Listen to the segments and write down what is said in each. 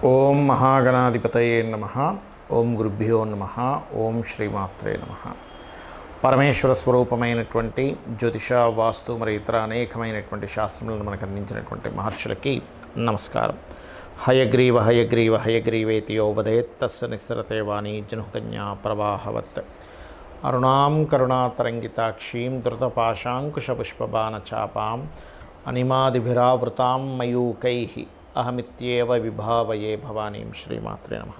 ఓం మహాగణాధిపతయే నమః. ఓం గురుభ్యో నమః. ఓం శ్రీమాత్రే నమః. పరమేశ్వర స్వరూపమైనటువంటి జ్యోతిష, వాస్తు మరియు ఇతర అనేకమైనటువంటి శాస్త్రములను మనకు అందించినటువంటి మహర్షులకి నమస్కారం. హయగ్రీవ హయగ్రీవ హయగ్రీవేతి యో వదేత్ తస్య నిస్సరతే వాణి జనుకన్యా ప్రవాహవత్. అరుణాం కరుణాతరంగితాక్షీం ధృతపాశాంకుశపుష్పబాణచాపాం అనిమాదిభిరావృతాం మయూకైః అహమిత్యేవ విభావయే భవానీం. శ్రీమాత్రే నమః.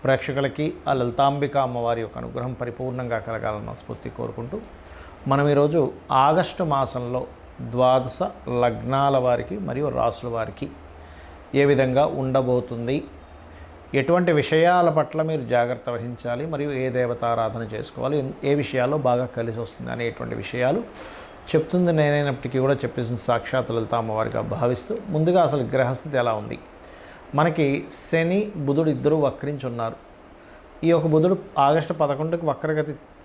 ప్రేక్షకులకి ఆ లలితాంబిక అమ్మవారి యొక్క అనుగ్రహం పరిపూర్ణంగా కలగాలని మనస్ఫూర్తి కోరుకుంటూ మనం ఈరోజు ఆగస్టు మాసంలో ద్వాదశ లగ్నాల వారికి మరియు రాసుల వారికి ఏ విధంగా ఉండబోతుంది, ఎటువంటి విషయాల పట్ల మీరు జాగ్రత్త వహించాలి, మరియు ఏ దేవతారాధన చేసుకోవాలి, ఏ విషయాల్లో బాగా కలిసి వస్తుంది అనేటువంటి విషయాలు చెప్తుంది నేనైనప్పటికీ కూడా చెప్పేసిన సాక్షాత్ లలిత అమ్మవారిగా భావిస్తూ, ముందుగా అసలు గ్రహస్థితి ఎలా ఉంది. మనకి శని బుధుడు ఇద్దరు వక్రించి ఉన్నారు. ఈ యొక్క బుధుడు ఆగస్టు 11కి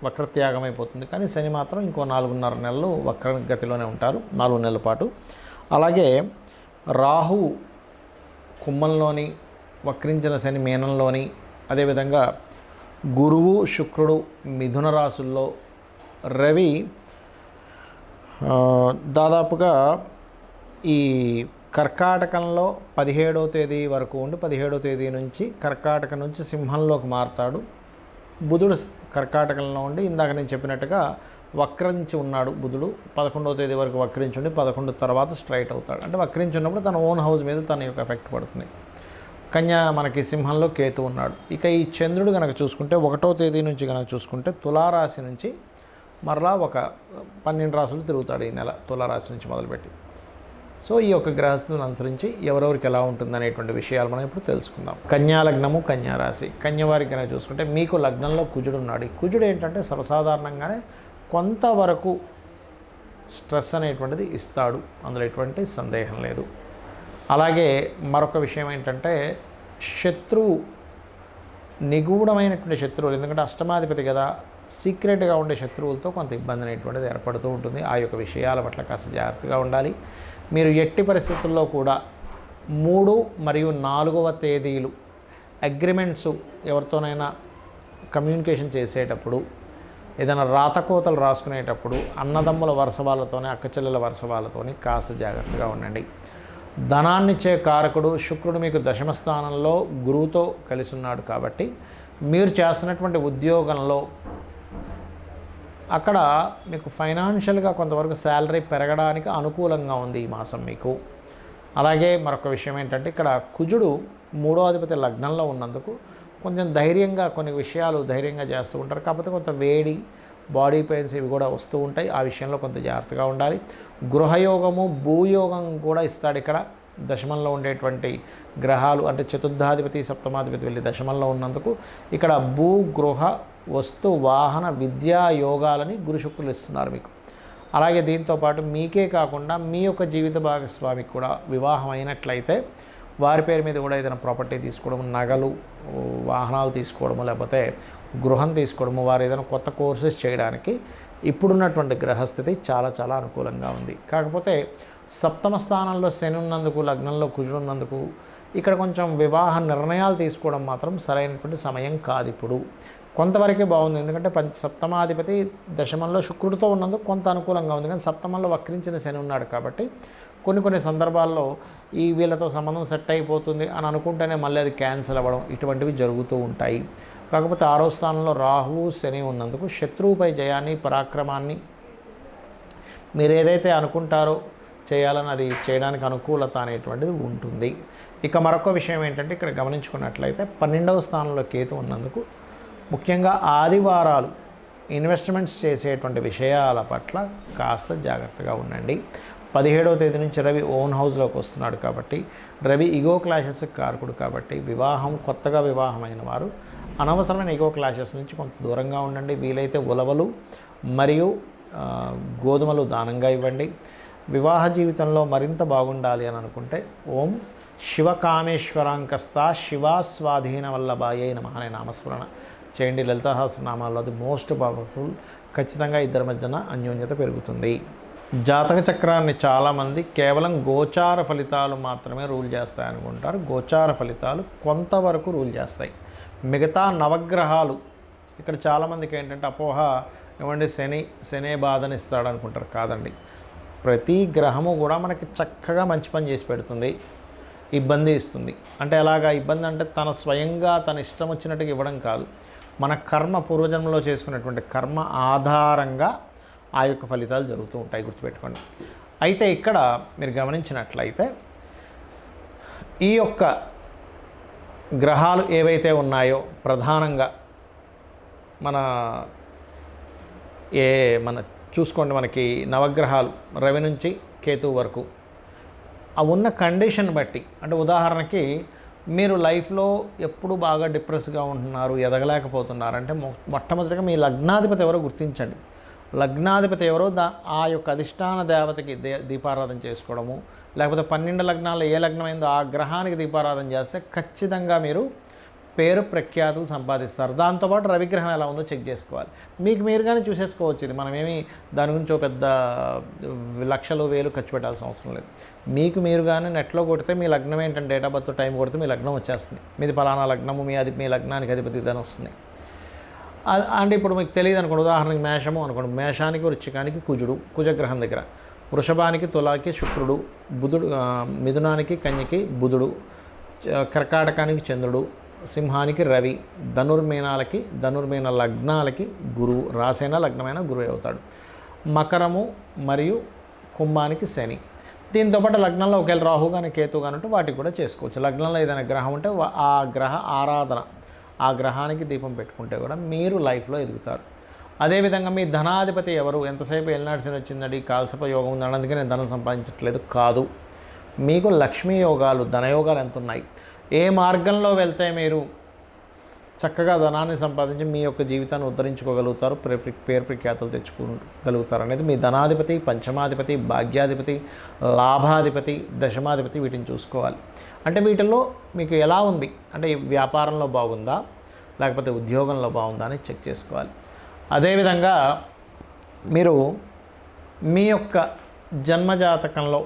వక్రత్యాగం అయిపోతుంది, కానీ శని మాత్రం ఇంకో 4.5 నెలలు వక్రగతిలోనే ఉంటారు, 4 నెలల పాటు. అలాగే రాహు కుంభంలోని, వక్రించిన శని మీనంలోని, అదేవిధంగా గురువు శుక్రుడు మిథున రాశుల్లో, రవి దాదాపుగా ఈ కర్కాటకంలో 17వ తేదీ వరకు ఉండి 17వ తేదీ నుంచి కర్కాటక నుంచి సింహంలోకి మారుతాడు. బుధుడు కర్కాటకంలో ఉండి ఇందాక నేను చెప్పినట్టుగా వక్రించి ఉన్నాడు. బుధుడు 11వ తేదీ వరకు వక్రించి ఉండి 11 తర్వాత స్ట్రైట్ అవుతాడు. అంటే వక్రించి ఉన్నప్పుడు తన ఓన్ హౌస్ మీద తన యొక్క ఎఫెక్ట్ పడుతుంది. కన్యా మనకి సింహంలో కేతు ఉన్నాడు. ఇక ఈ చంద్రుడు కనుక చూసుకుంటే 1వ తేదీ నుంచి కనుక చూసుకుంటే తులారాశి నుంచి మరలా ఒక 12 రాశులు తిరుగుతాడు ఈ నెల, తులారాశి నుంచి మొదలుపెట్టి. సో ఈ యొక్క గ్రహస్థితిని అనుసరించి ఎవరెవరికి ఎలా ఉంటుంది అనేటువంటి విషయాలు మనం ఇప్పుడు తెలుసుకుందాం. కన్యా లగ్నము, కన్యా రాశి. కన్యవారికి కనుక చూసుకుంటే మీకు లగ్నంలో కుజుడు ఉన్నాడు. ఈ కుజుడు ఏంటంటే సర్వసాధారణంగానే కొంతవరకు స్ట్రెస్ అనేటువంటిది ఇస్తాడు, అందులో ఎటువంటి సందేహం లేదు. అలాగే మరొక విషయం ఏంటంటే శత్రువు, నిగూఢమైనటువంటి శత్రువులు, ఎందుకంటే అష్టమాధిపతి కదా, సీక్రెట్గా ఉండే శత్రువులతో కొంత ఇబ్బంది అనేటువంటిది ఏర్పడుతూ ఉంటుంది. ఆ యొక్క విషయాల పట్ల కాస్త జాగ్రత్తగా ఉండాలి. మీరు ఎట్టి పరిస్థితుల్లో కూడా 3 మరియు 4వ తేదీలు అగ్రిమెంట్స్ ఎవరితోనైనా కమ్యూనికేషన్ చేసేటప్పుడు, ఏదైనా రాతకోతలు రాసుకునేటప్పుడు అన్నదమ్ముల వరుస వాళ్ళతోనే, అక్కచెల్లెల వరుస వాళ్ళతోని కాస్త జాగ్రత్తగా ఉండండి. ధనాన్నిచ్చే కారకుడు శుక్రుడు మీకు దశమ స్థానంలో గురువుతో కలిసి ఉన్నాడు కాబట్టి మీరు చేస్తున్నటువంటి ఉద్యోగంలో అక్కడ మీకు ఫైనాన్షియల్గా కొంతవరకు శాలరీ పెరగడానికి అనుకూలంగా ఉంది ఈ మాసం మీకు. అలాగే మరొక విషయం ఏంటంటే ఇక్కడ కుజుడు 3వ అధిపతి లగ్నంలో ఉన్నందుకు కొంచెం ధైర్యంగా కొన్ని విషయాలు ధైర్యంగా చేస్తూ ఉంటారు. కాకపోతే కొంత వేడి, బాడీ పెయిన్స్ ఇవి కూడా వస్తూ ఉంటాయి. ఆ విషయంలో కొంత జాగ్రత్తగా ఉండాలి. గృహయోగము, భూయోగం కూడా ఇస్తాడు ఇక్కడ. దశమంలో ఉండేటువంటి గ్రహాలు అంటే చతుర్థాధిపతి, సప్తమాధిపతి వెళ్ళి దశమంలో ఉన్నందుకు ఇక్కడ భూ, గృహ, వస్తు, వాహన, విద్యా యోగాలని గురు శుక్రులు ఇస్తున్నారు మీకు. అలాగే దీంతోపాటు మీకే కాకుండా మీ యొక్క జీవిత భాగస్వామికి కూడా వివాహం అయినట్లయితే వారి పేరు మీద కూడా ఏదైనా ప్రాపర్టీ తీసుకోవడము, నగలు, వాహనాలు తీసుకోవడము, లేకపోతే గృహం తీసుకోవడము, వారు ఏదైనా కొత్త కోర్సెస్ చేయడానికి ఇప్పుడున్నటువంటి గ్రహస్థితి చాలా చాలా అనుకూలంగా ఉంది. కాకపోతే సప్తమ స్థానంలో శని ఉన్నందుకు, లగ్నంలో కుజుడు ఉన్నందుకు ఇక్కడ కొంచెం వివాహ నిర్ణయాలు తీసుకోవడం మాత్రం సరైనటువంటి సమయం కాదు. ఇప్పుడు కొంతవరకే బాగుంది, ఎందుకంటే సప్తమాధిపతి దశమంలో శుక్రుడితో ఉన్నందుకు కొంత అనుకూలంగా ఉంది. కానీ సప్తమంలో వక్రించిన శని ఉన్నాడు కాబట్టి కొన్ని సందర్భాల్లో ఈ వీళ్ళతో సంబంధం సెట్ అయిపోతుంది అని అనుకుంటేనే మళ్ళీ అది క్యాన్సిల్ అవ్వడం, ఇటువంటివి జరుగుతూ ఉంటాయి. కాకపోతే 6వ స్థానంలో రాహువు శని ఉన్నందుకు శత్రువుపై జయాన్ని, పరాక్రమాన్ని, మీరు ఏదైతే అనుకుంటారో చేయాలని అది చేయడానికి అనుకూలత అనేటువంటిది ఉంటుంది. ఇక మరొక విషయం ఏంటంటే ఇక్కడ గమనించుకున్నట్లయితే 12వ స్థానంలో కేతు ఉన్నందుకు ముఖ్యంగా ఆదివారాలు ఇన్వెస్ట్మెంట్స్ చేసేటువంటి విషయాల పట్ల కాస్త జాగ్రత్తగా ఉండండి. 17వ తేదీ నుంచి రవి ఓన్ హౌస్లోకి వస్తున్నాడు కాబట్టి, రవి ఇగో క్లాషెస్కి కారకుడు కాబట్టి కొత్తగా వివాహమైన వారు అనవసరమైన ఇగో క్లాషెస్ నుంచి కొంత దూరంగా ఉండండి. వీలైతే ఉలవలు మరియు గోధుమలు దానంగా ఇవ్వండి. వివాహ జీవితంలో మరింత బాగుండాలి అని అనుకుంటే ఓం శివకామేశ్వరాంకస్త శివాస్వాధీన వల్లభాయై నమః అనే నామస్మరణ చేయండి. లలితా సహస్రనామాల్లో అది మోస్ట్ పవర్ఫుల్. ఖచ్చితంగా ఇద్దరి మధ్యన అన్యోన్యత పెరుగుతుంది. జాతక చక్రాన్ని చాలామంది కేవలం గోచార ఫలితాలు మాత్రమే రూల్ చేస్తాయి అనుకుంటారు. గోచార ఫలితాలు కొంతవరకు రూల్ చేస్తాయి. మిగతా నవగ్రహాలు ఇక్కడ చాలామందికి ఏంటంటే అపోహ, ఏమంటే శనే బాధనిస్తాడు అనుకుంటారు. కాదండి, ప్రతి గ్రహము కూడా మనకి చక్కగా మంచి పని చేసి పెడుతుంది, ఇబ్బంది ఇస్తుంది. అంటే ఎలాగా ఇబ్బంది అంటే తన స్వయంగా తన ఇష్టం వచ్చినట్టుగా ఇవ్వడం కాదు, మన కర్మ పూర్వజన్మలో చేసుకున్నటువంటి కర్మ ఆధారంగా ఆ యొక్క ఫలితాలు జరుగుతూ ఉంటాయి, గుర్తుపెట్టుకోండి. అయితే ఇక్కడ మీరు గమనించినట్లయితే ఈ యొక్క గ్రహాలు ఏవైతే ఉన్నాయో ప్రధానంగా మన చూసుకోండి, మనకి నవగ్రహాలు రవి నుంచి కేతువు వరకు ఆ ఉన్న కండిషన్ బట్టి, అంటే ఉదాహరణకి మీరు లైఫ్లో ఎప్పుడు బాగా డిప్రెస్గా ఉంటున్నారు, ఎదగలేకపోతున్నారు అంటే మొట్టమొదటిగా మీ లగ్నాధిపతి ఎవరో గుర్తించండి. లగ్నాధిపతి ఎవరో ఆ యొక్క అధిష్టాన దేవతకి దీపారాధన చేసుకోవడము, లేకపోతే 12 లగ్నాల్లో ఏ లగ్నమైందో ఆ గ్రహానికి దీపారాధన చేస్తే ఖచ్చితంగా మీరు పేరు ప్రఖ్యాతులు సంపాదిస్తారు. దాంతోపాటు రవిగ్రహం ఎలా ఉందో చెక్ చేసుకోవాలి. మీకు మీరుగానే చూసేసుకోవచ్చు. ఇది మనమేమి దాని గురించి ఒక పెద్ద లక్షలు వేలు ఖర్చు పెట్టాల్సిన అవసరం లేదు. మీకు మీరుగానే నెట్లో కొడితే మీ లగ్నం ఏంటంటే డేట్ ఆఫ్ బర్త్ టైం కొడితే మీ లగ్నం వచ్చేస్తుంది. మీది పలానా లగ్నము, మీ లగ్నానికి అధిపతి దాని వస్తుంది. అంటే ఇప్పుడు మీకు తెలియదు అనుకోండి, ఉదాహరణకి మేషము అనుకోండి, మేషానికి వృశ్చికానికి కుజుడు కుజగ్రహం దగ్గర, వృషభానికి తులాకి శుక్రుడు, బుధుడు మిథునానికి కన్యకి బుధుడు, కర్కాటకానికి చంద్రుడు, సింహానికి రవి, ధనుర్మీన లగ్నాలకి గురువు, రాసైన లగ్నమైన గురువు అవుతాడు. మకరము మరియు కుంభానికి శని. దీంతోపాటు లగ్నంలో ఒకవేళ రాహు కానీ కేతు కానీ ఉంటే వాటికి కూడా చేసుకోవచ్చు. లగ్నంలో ఏదైనా గ్రహం ఉంటే ఆ గ్రహ ఆరాధన, ఆ గ్రహానికి దీపం పెట్టుకుంటే కూడా మీరు లైఫ్లో ఎదుగుతారు. అదేవిధంగా మీ ధనాధిపతి ఎవరు, ఎంతసేపు ఎల్నాడ్సిన వచ్చిందండి, కాల్సప యోగం ఉందని అందుకే నేను ధనం సంపాదించట్లేదు కాదు, మీకు లక్ష్మీ యోగాలు, ధనయోగాలు ఎంత ఉన్నాయి, ఏ మార్గంలో వెళ్తే మీరు చక్కగా ధనాన్ని సంపాదించి మీ యొక్క జీవితాన్ని ఉద్ధరించుకోగలుగుతారు, పేరు ప్రఖ్యాతులు తెచ్చుకోగలుగుతారు అనేది మీ ధనాధిపతి, పంచమాధిపతి, భాగ్యాధిపతి, లాభాధిపతి, దశమాధిపతి వీటిని చూసుకోవాలి. అంటే వీటిల్లో మీకు ఎలా ఉంది అంటే వ్యాపారంలో బాగుందా లేకపోతే ఉద్యోగంలో బాగుందా అని చెక్ చేసుకోవాలి. అదేవిధంగా మీరు మీ యొక్క జన్మజాతకంలో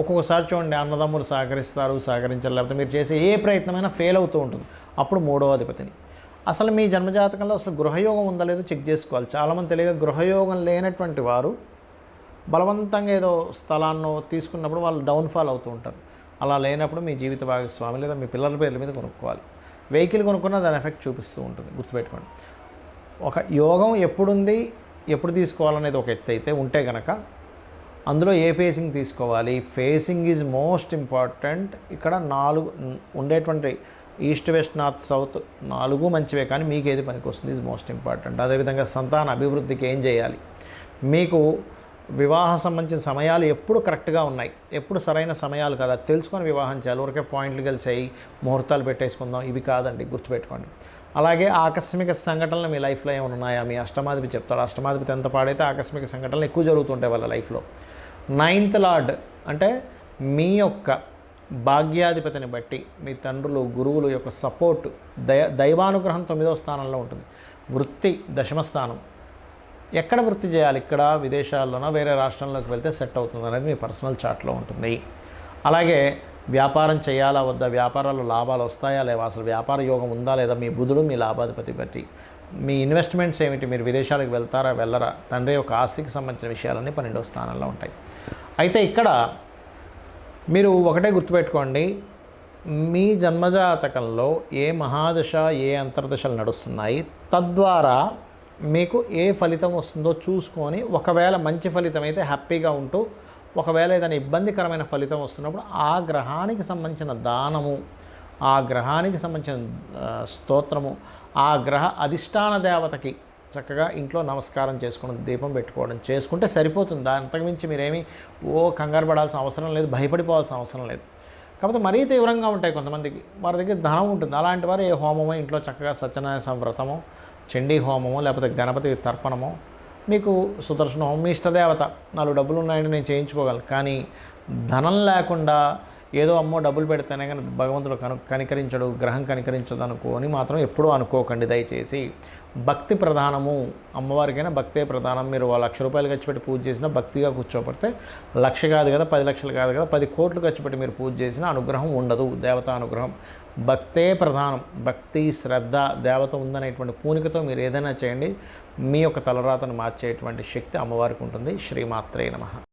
ఒక్కొక్కసారి చూడండి, అన్నదమ్ములు సహకరించారు, లేకపోతే మీరు చేసే ఏ ప్రయత్నమైనా ఫెయిల్ అవుతూ ఉంటుంది. అప్పుడు 3వ అధిపతిని అసలు మీ జన్మజాతకంలో అసలు గృహయోగం ఉందా లేదో చెక్ చేసుకోవాలి. చాలామంది తెలియక గృహయోగం లేనటువంటి వారు బలవంతంగా ఏదో స్థలాన్ని తీసుకున్నప్పుడు వాళ్ళు డౌన్ఫాల్ అవుతూ ఉంటారు. అలా లేనప్పుడు మీ జీవిత భాగస్వామి లేదా మీ పిల్లల పేర్ల మీద కొనుక్కోవాలి. వెహికల్ కొనుక్కున్నా దాని ఎఫెక్ట్ చూపిస్తూ ఉంటుంది, గుర్తుపెట్టుకోండి. ఒక యోగం ఎప్పుడుంది, ఎప్పుడు తీసుకోవాలనేది ఒక ఎత్తు అయితే ఉంటే కనుక అందులో ఏ ఫేసింగ్ తీసుకోవాలి, ఫేసింగ్ ఈజ్ మోస్ట్ ఇంపార్టెంట్. ఇక్కడ 4 ఉండేటువంటి ఈస్ట్ వెస్ట్ నార్త్ సౌత్ 4 మంచివే, కానీ మీకు ఏది పనికి వస్తుంది ఈజ్ మోస్ట్ ఇంపార్టెంట్. అదేవిధంగా సంతాన అభివృద్ధికి ఏం చేయాలి, మీకు వివాహ సంబంధించిన సమయాలు ఎప్పుడు కరెక్ట్గా ఉన్నాయి, ఎప్పుడు సరైన సమయాలు కదా తెలుసుకొని వివాహం చేయాలి. ఊరికే పాయింట్లు కలిసాయి ముహూర్తాలు పెట్టేసుకుందాం ఇవి కాదండి, గుర్తుపెట్టుకోండి. అలాగే ఆకస్మిక సంఘటనలు మీ లైఫ్లో ఏమైనా ఉన్నాయా, మీ అష్టమాధిపతి చెప్తాడు. అష్టమాధిపతి ఎంత పాడైతే ఆకస్మిక సంఘటనలు ఎక్కువ జరుగుతుంటాయి వాళ్ళ లైఫ్లో. 9th లార్డ్ అంటే మీ యొక్క భాగ్యాధిపతిని బట్టి మీ తండ్రులు గురువులు యొక్క సపోర్ట్, దైవానుగ్రహం 9వ స్థానంలో ఉంటుంది. వృత్తి 10వ స్థానం. ఎక్కడ వృత్తి చేయాలి, ఇక్కడ విదేశాల్లోనో వేరే రాష్ట్రంలోకి వెళ్తే సెట్ అవుతుంది అనేది మీ పర్సనల్ చార్ట్లో ఉంటుంది. అలాగే వ్యాపారం చేయాలా వద్దా, వ్యాపారాలు లాభాలు వస్తాయా లేవా, అసలు వ్యాపార యోగం ఉందా లేదా, మీ బుధుడు మీ లాభాధిపతి బట్టి మీ ఇన్వెస్ట్మెంట్స్ ఏమిటి, మీరు విదేశాలకు వెళ్తారా వెళ్ళరా, తండ్రి యొక్క ఆస్తికి సంబంధించిన విషయాలన్నీ 12వ స్థానంలో ఉంటాయి. అయితే ఇక్కడ మీరు ఒకటే గుర్తుపెట్టుకోండి, మీ జన్మజాతకంలో ఏ మహాదశ ఏ అంతర్దశలు నడుస్తున్నాయి, తద్వారా మీకు ఏ ఫలితం వస్తుందో చూసుకొని ఒకవేళ మంచి ఫలితం అయితే హ్యాపీగా ఉంటూ, ఒకవేళ ఏదైనా ఇబ్బందికరమైన ఫలితం వస్తున్నప్పుడు ఆ గ్రహానికి సంబంధించిన దానము, ఆ గ్రహానికి సంబంధించిన స్తోత్రము, ఆ గ్రహ అధిష్టాన దేవతకి చక్కగా ఇంట్లో నమస్కారం చేసుకోవడం, దీపం పెట్టుకోవడం చేసుకుంటే సరిపోతుంది. అంతకుమించి మీరేమీ కంగారు పడాల్సిన అవసరం లేదు, భయపడిపోవాల్సిన అవసరం లేదు. కాకపోతే మరీ తీవ్రంగా ఉంటాయి కొంతమందికి, వారి దగ్గర ధనం ఉంటుంది. అలాంటి వారు ఏ హోమమో ఇంట్లో చక్కగా సత్యనారాయణ వ్రతమో, చండీ హోమమో, లేకపోతే గణపతి తర్పణమో, మీకు సుదర్శన హోమం, మీ ఇష్టదేవత 4 డబ్బులు ఉన్నాయండి నేను చేయించుకోగలను, కానీ ధనం లేకుండా ఏదో అమ్మో డబ్బులు పెడితేనే కానీ భగవంతుడు కనికరించడు, గ్రహం కనికరించదు అనుకోని మాత్రం ఎప్పుడూ అనుకోకండి దయచేసి. భక్తి ప్రధానము, అమ్మవారికైనా భక్తే ప్రధానం. మీరు 1,00,000 రూపాయలు ఖర్చు పెట్టి పూజ చేసినా భక్తిగా కూర్చోబడితే 1,00,000 కాదు కదా, 10 లక్షలు కాదు కదా, 10 కోట్లు ఖర్చు పెట్టి మీరు పూజ చేసినా అనుగ్రహం ఉండదు, దేవతా అనుగ్రహం. భక్తే ప్రధానం. భక్తి, శ్రద్ధ, దేవత ఉందనేటువంటి పూనికతో మీరు ఏదైనా చేయండి, మీ యొక్క తలరాతను మార్చేటువంటి శక్తి అమ్మవారికి ఉంటుంది. శ్రీమాత్రే నమః.